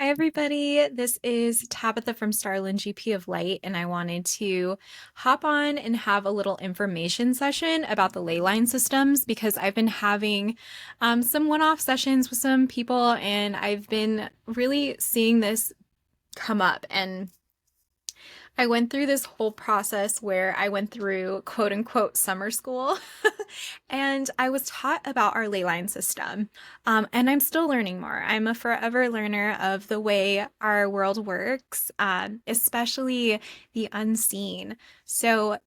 Hi, everybody. This is Tabitha from Starlin GP of Light, and I wanted to hop on and have a little information session about the ley line systems because I've been having some one-off sessions with some people, and I've been really seeing this come up. And I went through this whole process where I went through quote unquote summer school and I was taught about our ley line system. And I'm still learning more. I'm a forever learner of the way our world works, especially the unseen. So,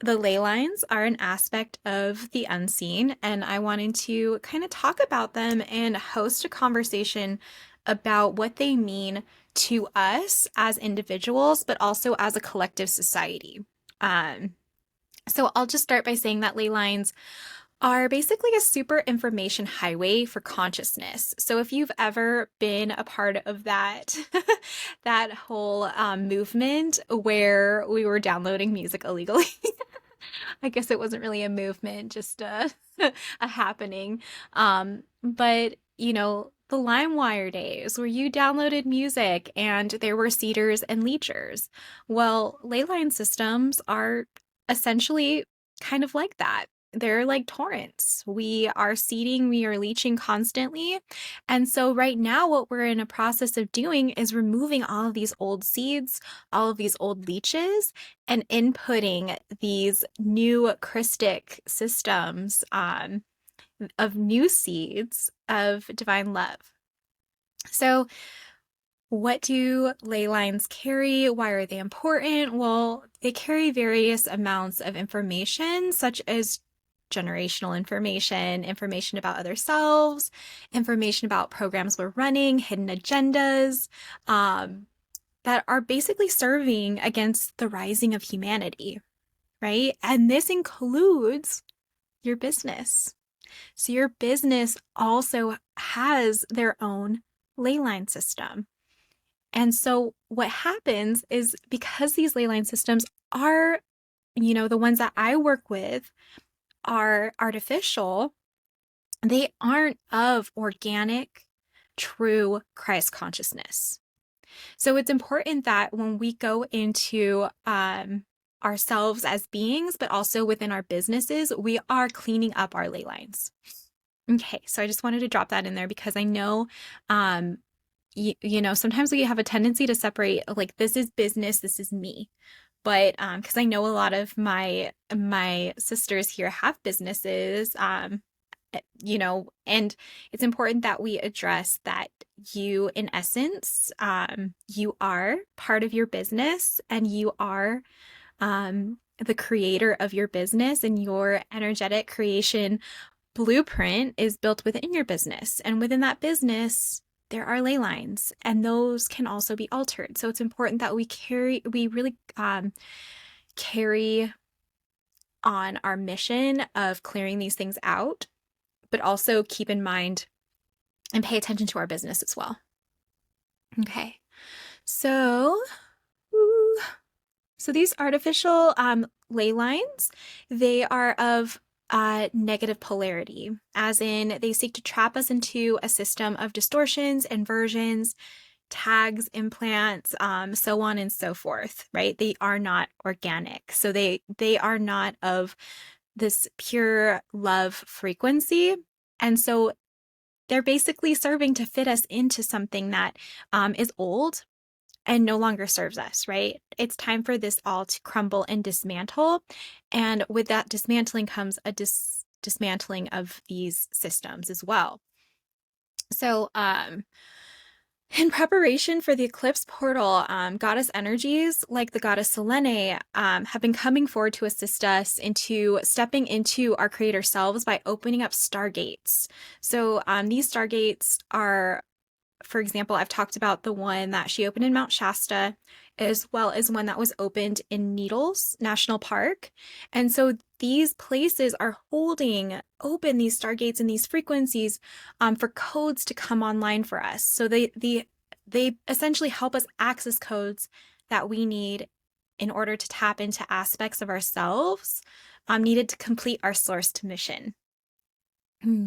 the ley lines are an aspect of the unseen, and I wanted to kind of talk about them and host a conversation about what they mean to us as individuals, but also as a collective society. Um, so I'll just start by saying that ley lines are basically a super information highway for consciousness. So if you've ever been a part of that that whole movement where we were downloading music illegally, I guess it wasn't really a movement, just a happening. But the LimeWire days where you downloaded music and there were seeders and leechers. Well, ley line systems are essentially kind of like that. They're like torrents. We are seeding, we are leaching constantly. And so, right now, what we're in a process of doing is removing all of these old seeds, all of these old leeches, and inputting these new Christic systems of new seeds of divine love. So, what do ley lines carry? Why are they important? Well, they carry various amounts of information, such as generational information, information about other selves, information about programs we're running, hidden agendas, um, that are basically serving against the rising of humanity, right? And this includes your business. So your business also has their own ley line system. And so what happens is because these ley line systems are, the ones that I work with are artificial, they aren't of organic, true Christ consciousness. So it's important that when we go into ourselves as beings, but also within our businesses, we are cleaning up our ley lines. Okay, so I just wanted to drop that in there because I know, sometimes we have a tendency to separate like this is business, this is me. But because I know a lot of my sisters here have businesses, and it's important that we address that you, in essence, you are part of your business and you are the creator of your business, and your energetic creation blueprint is built within your business. And within that business, there are ley lines, and those can also be altered. So it's important that we really carry on our mission of clearing these things out, but also keep in mind and pay attention to our business as well. Okay, so these artificial ley lines, they are of negative polarity, as in they seek to trap us into a system of distortions, inversions, tags, implants, so on and so forth, right? They are not organic. So they are not of this pure love frequency. And so they're basically serving to fit us into something that is old and no longer serves us, right? It's time for this all to crumble and dismantle. And with that dismantling comes a dismantling of these systems as well. So, in preparation for the eclipse portal, goddess energies like the goddess Selene have been coming forward to assist us into stepping into our creator selves by opening up stargates. So these stargates are, for example, I've talked about the one that she opened in Mount Shasta, as well as one that was opened in Needles National Park. And so these places are holding open these stargates and these frequencies for codes to come online for us. So they essentially help us access codes that we need in order to tap into aspects of ourselves needed to complete our sourced mission. Hmm.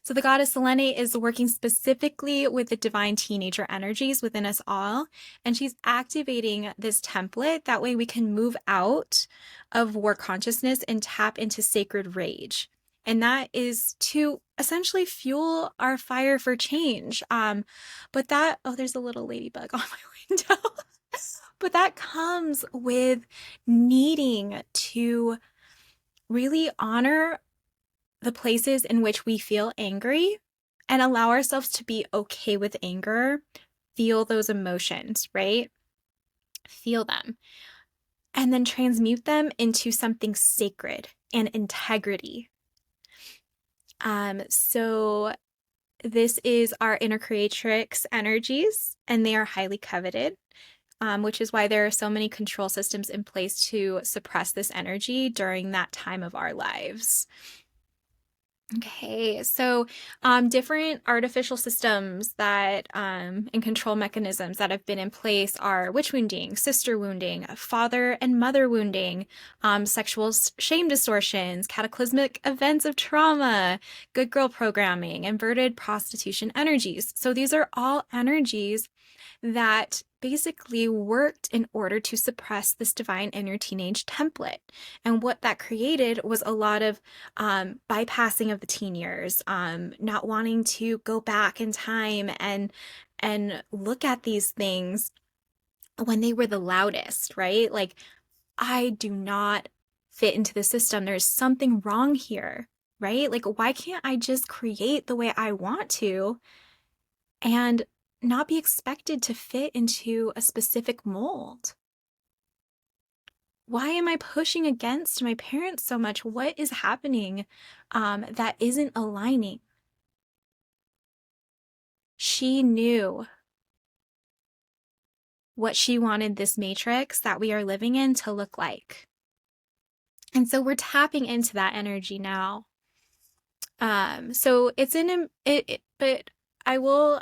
So the goddess Selene is working specifically with the divine teenager energies within us all, and she's activating this template. That way we can move out of war consciousness and tap into sacred rage. And that is to essentially fuel our fire for change. But that, oh, there's a little ladybug on my window. But that comes with needing to really honor the places in which we feel angry and allow ourselves to be okay with anger, feel those emotions, right? Feel them, and then transmute them into something sacred and integrity. So this is our inner creatrix energies, and they are highly coveted. Which is why there are so many control systems in place to suppress this energy during that time of our lives. Okay, so different artificial systems that and control mechanisms that have been in place are witch wounding, sister wounding, father and mother wounding, sexual shame distortions, cataclysmic events of trauma, good girl programming, inverted prostitution energies. So these are all energies that basically worked in order to suppress this divine inner teenage template. And what that created was a lot of bypassing of the teen years, not wanting to go back in time and look at these things when they were the loudest, right? Like, I do not fit into the system. There's something wrong here, right? Like, why can't I just create the way I want to and not be expected to fit into a specific mold? Why am I pushing against my parents so much? What is happening that isn't aligning? She knew what she wanted this matrix that we are living in to look like. And so we're tapping into that energy now. So it's in it, but I will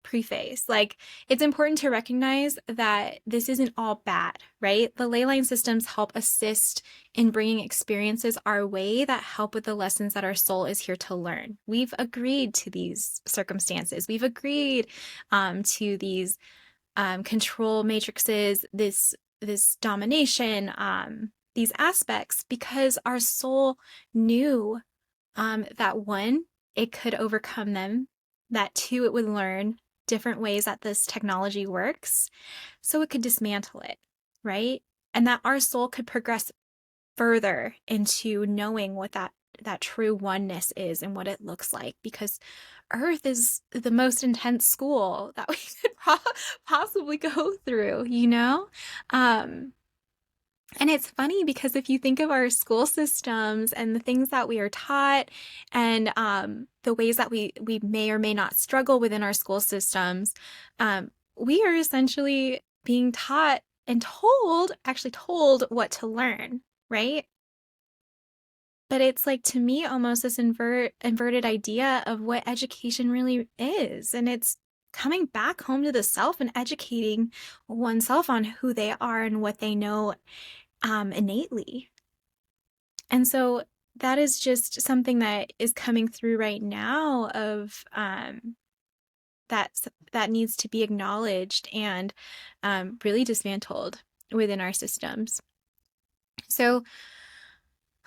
preface. Like, it's important to recognize that this isn't all bad, right? The ley line systems help assist in bringing experiences our way that help with the lessons that our soul is here to learn. We've agreed to these circumstances. We've agreed to these control matrices, this domination, these aspects, because our soul knew that one, it could overcome them, that two, it would learn different ways that this technology works, so it could dismantle it, right? And that our soul could progress further into knowing what that true oneness is and what it looks like, because Earth is the most intense school that we could possibly go through, you know? And it's funny because if you think of our school systems and the things that we are taught and the ways that we may or may not struggle within our school systems, we are essentially being taught and actually told what to learn, right? But it's like, to me, almost this inverted idea of what education really is. And it's coming back home to the self and educating oneself on who they are and what they know innately. And so that is just something that is coming through right now of that needs to be acknowledged and really dismantled within our systems. So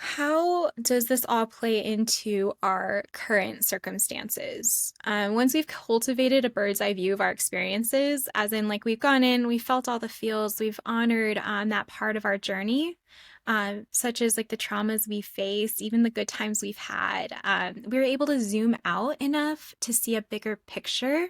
how does this all play into our current circumstances? Once we've cultivated a bird's eye view of our experiences, as in, like, we've gone in, we felt all the feels, we've honored that part of our journey, such as like the traumas we face, even the good times we've had, we were able to zoom out enough to see a bigger picture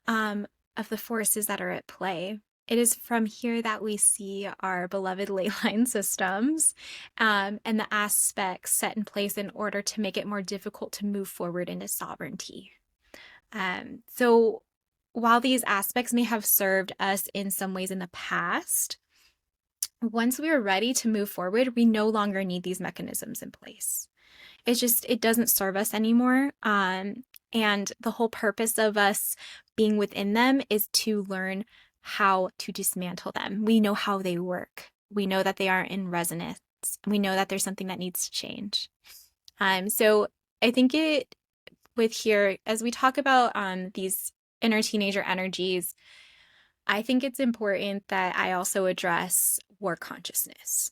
of the forces that are at play. It is from here that we see our beloved ley line systems and the aspects set in place in order to make it more difficult to move forward into sovereignty. So while these aspects may have served us in some ways in the past, once we are ready to move forward, we no longer need these mechanisms in place. It doesn't serve us anymore. And the whole purpose of us being within them is to learn how to dismantle them. We know how they work. We know that they are in resonance. We know that there's something that needs to change. So I think it with here as we talk about these inner teenager energies, I think it's important that I also address war consciousness.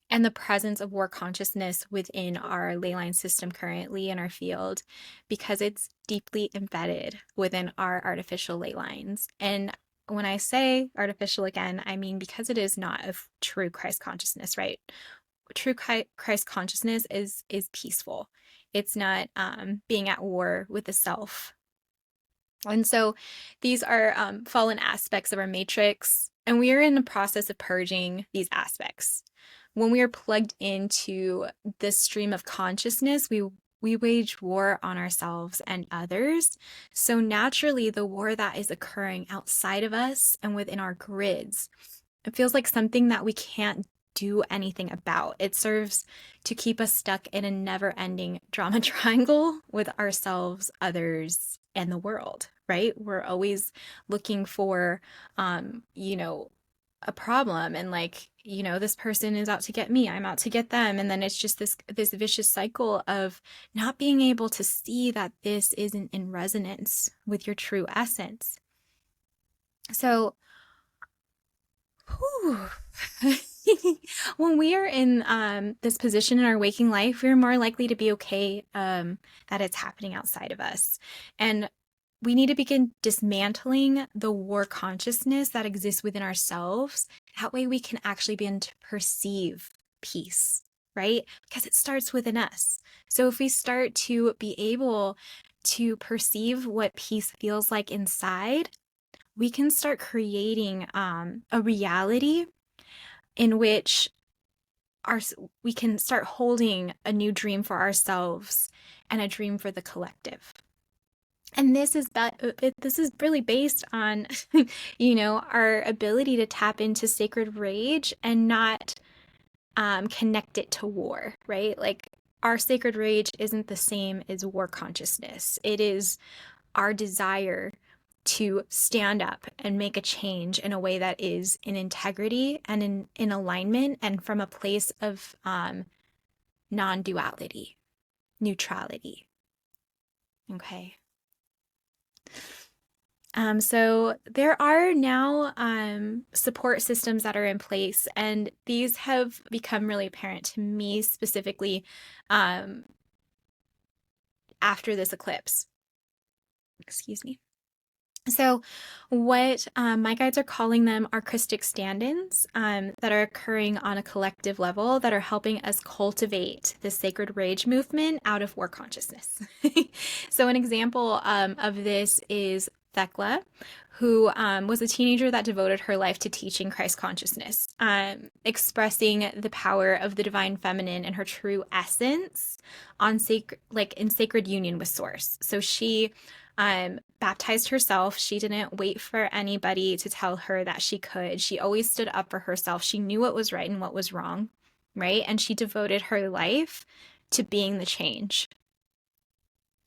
And the presence of war consciousness within our ley line system currently in our field because it's deeply embedded within our artificial ley lines. And when I say artificial again, I mean because it is not of true Christ consciousness, right? True Christ consciousness is peaceful. It's not being at war with the self. And so these are fallen aspects of our matrix, and we are in the process of purging these aspects. When we are plugged into this stream of consciousness, we wage war on ourselves and others. So naturally, the war that is occurring outside of us and within our grids, it feels like something that we can't do anything about. It serves to keep us stuck in a never-ending drama triangle with ourselves, others, and the world, right? We're always looking for, you know, a problem and like, you know, this person is out to get me, I'm out to get them. And then it's just this vicious cycle of not being able to see that this isn't in resonance with your true essence. So, whew, when we are in this position in our waking life, we're more likely to be okay that it's happening outside of us. And we need to begin dismantling the war consciousness that exists within ourselves. That way we can actually begin to perceive peace, right? Because it starts within us. So if we start to be able to perceive what peace feels like inside, we can start creating a reality in which our we can start holding a new dream for ourselves and a dream for the collective. And this is really based on, you know, our ability to tap into sacred rage and not connect it to war, right? Like our sacred rage isn't the same as war consciousness. It is our desire to stand up and make a change in a way that is in integrity and in alignment and from a place of non-duality, neutrality. Okay. So there are now support systems that are in place, and these have become really apparent to me specifically after this eclipse. Excuse me. So, what my guides are calling them are Christic stand-ins that are occurring on a collective level that are helping us cultivate the sacred rage movement out of war consciousness. So, an example of this is Thecla, who was a teenager that devoted her life to teaching Christ consciousness, expressing the power of the divine feminine and her true essence on in sacred union with Source. So she baptized herself. She didn't wait for anybody to tell her that she could. She always stood up for herself. She knew what was right and what was wrong, right? And she devoted her life to being the change,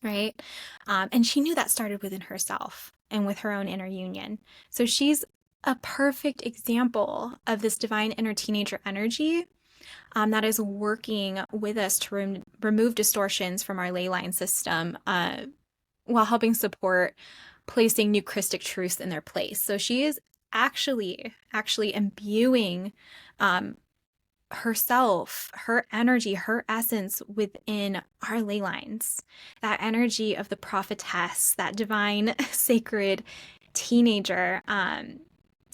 right? And she knew that started within herself and with her own inner union. So she's a perfect example of this divine inner teenager energy that is working with us to remove distortions from our ley line system while helping support placing new Christic truths in their place. So she is actually imbuing herself, her energy, her essence within our ley lines. That energy of the prophetess, that divine, sacred teenager. And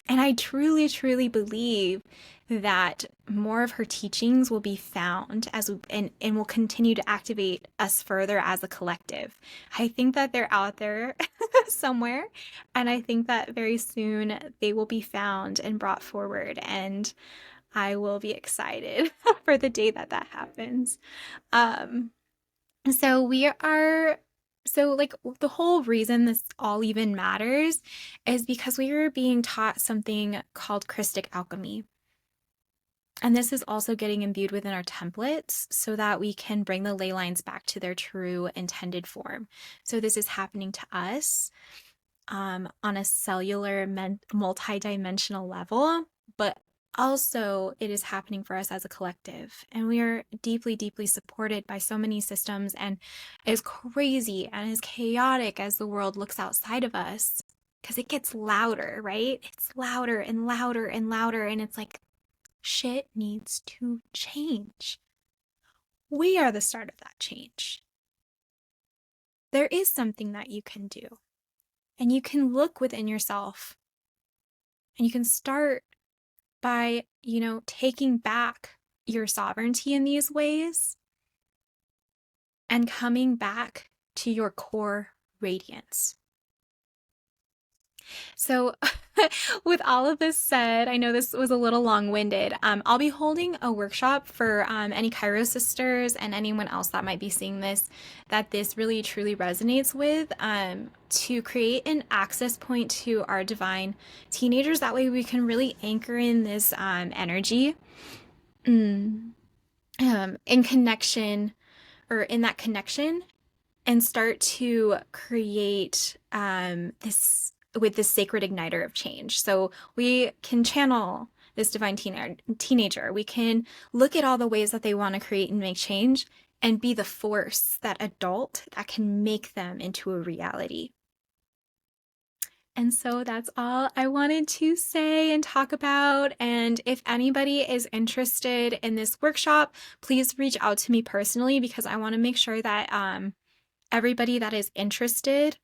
I truly, truly believe that more of her teachings will be found and will continue to activate us further as a collective. I think that they're out there somewhere, and I think that very soon they will be found and brought forward, and I will be excited for the day that that happens. Um, so we are so like the whole reason this all even matters is because we are being taught something called Christic alchemy. And this is also getting imbued within our templates so that we can bring the ley lines back to their true intended form. So this is happening to us on a cellular multi-dimensional level, but also it is happening for us as a collective. And we are deeply, deeply supported by so many systems. And as crazy and as chaotic as the world looks outside of us, because it gets louder, right? It's louder and louder and louder. And it's like, shit needs to change. We are the start of that change. There is something that you can do. And you can look within yourself and you can start by, taking back your sovereignty in these ways and coming back to your core radiance. So, with all of this said, I know this was a little long winded. I'll be holding a workshop for any Kairos sisters and anyone else that might be seeing this, that this really truly resonates with, to create an access point to our divine teenagers. That way we can really anchor in this energy, in connection, or in that connection, and start to create this with this sacred igniter of change. So we can channel this divine teenager. We can look at all the ways that they want to create and make change and be the force, that adult that can make them into a reality. And so that's all I wanted to say and talk about. And if anybody is interested in this workshop, please reach out to me personally, because I want to make sure that everybody that is interested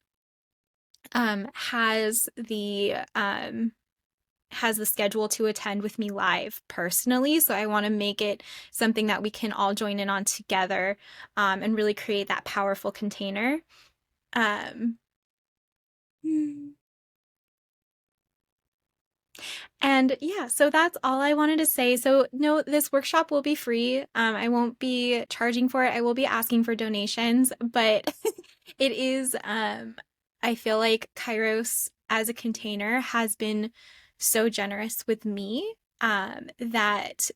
has the schedule to attend with me live personally. So I want to make it something that we can all join in on together, and really create that powerful container. Um, And yeah, so that's all I wanted to say. So no, this workshop will be free. I won't be charging for it. I will be asking for donations, but it is, I feel like Kairos as a container has been so generous with me, that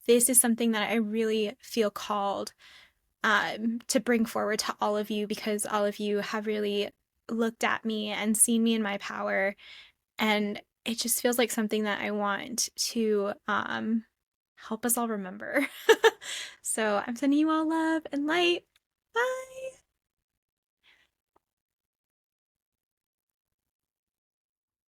this is something that I really feel called, to bring forward to all of you, because all of you have really looked at me and seen me in my power, and it just feels like something that I want to help us all remember. So I'm sending you all love and light. Bye.